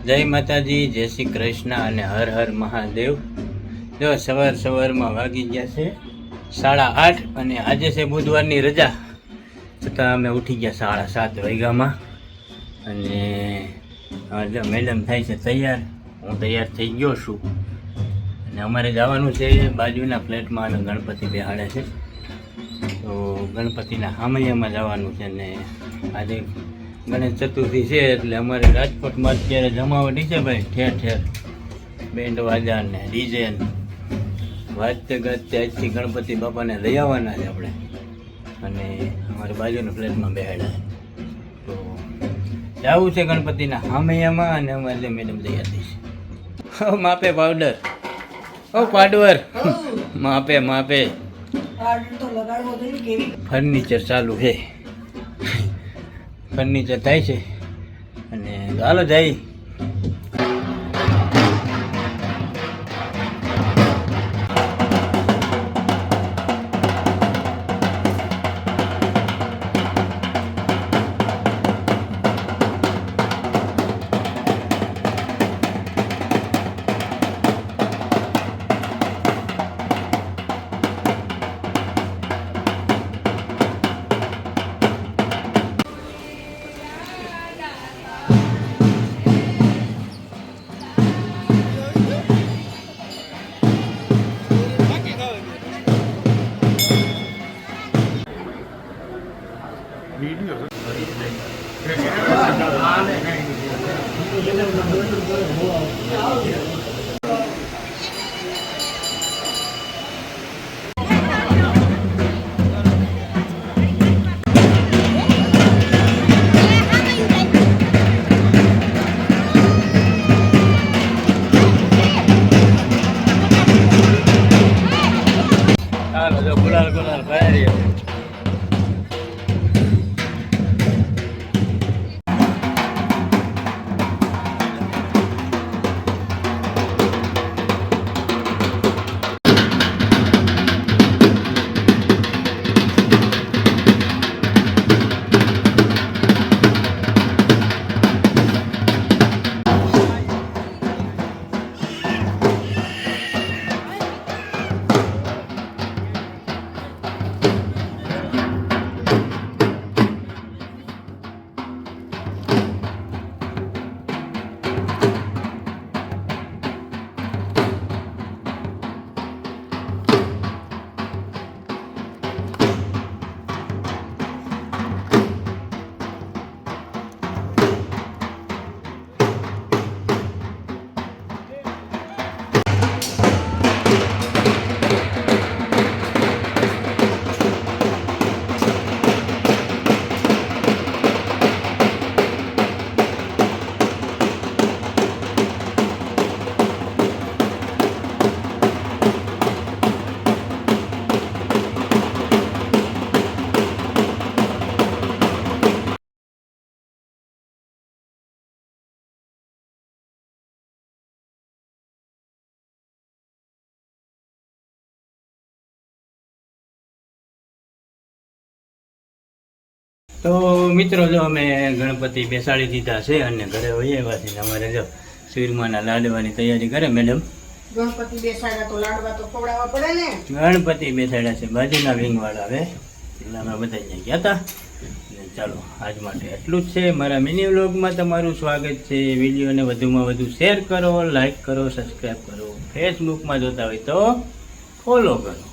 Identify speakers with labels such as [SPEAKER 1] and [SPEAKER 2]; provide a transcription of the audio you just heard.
[SPEAKER 1] જય માતાજી, જય શ્રી કૃષ્ણ અને હર હર મહાદેવ। જો સવારમાં વાગી ગયા છે 8:30 અને આજે છે બુધવારની રજા, છતાં અમે ઉઠી ગયા 7:30 વાગ્યામાં। અને જો મેડમ થાય છે તૈયાર, હું તૈયાર થઈ ગયો છું અને અમારે જવાનું છે બાજુના ફ્લેટમાં અને ગણપતિ બેહાડે છે, તો ગણપતિના સામૈયામાં જવાનું છે। ને આજે ગણેશ ચતુર્થી છે એટલે અમારે રાજકોટમાં અત્યારે જમાવટ છે ભાઈ, ઠેર ઠેર બેન્ડ વાજા ને ડીજે વાજતે ગાજતે આજથી ગણપતિ બાપાને લઈ આવવાના છે આપણે, અને અમારી બાજુના ફ્લેટમાં બેહાડ્યા છે, તો જવું છે ગણપતિના સામૈયામાં। અને અમારે મેડમ તૈયાર થઈ છે, માપે પાવડર, ઓ પાડવર માપે ફર્નિચર ચાલુ છે, ફર્નિચર થાય છે અને ચાલો જાય। ગુલાલ ભાઈ તો મિત્રો, જો અમે ગણપતિ બેસાડી દીધા છે અને ઘરે વહી આવ્યા છે। અમારે જો શીરમાના લાડવાની તૈયારી કરે મેડમ।
[SPEAKER 2] ગણપતિ બેસાડ્યા તો લાડવા તો ખવડાવવા પડે ને।
[SPEAKER 1] ગણપતિ બેસાડ્યા છે બાજુના વિંગવાળા, હવે એટલે અમે બધા ત્યાં ગયા હતા। અને ચાલો આજ માટે એટલું જ છે। મારા મિની વ્લોગમાં તમારું સ્વાગત છે। વિડીયોને વધુમાં વધુ શેર કરો, લાઈક કરો, સબસ્ક્રાઈબ કરો, ફેસબુકમાં જોતા હોય તો ફોલો કરો।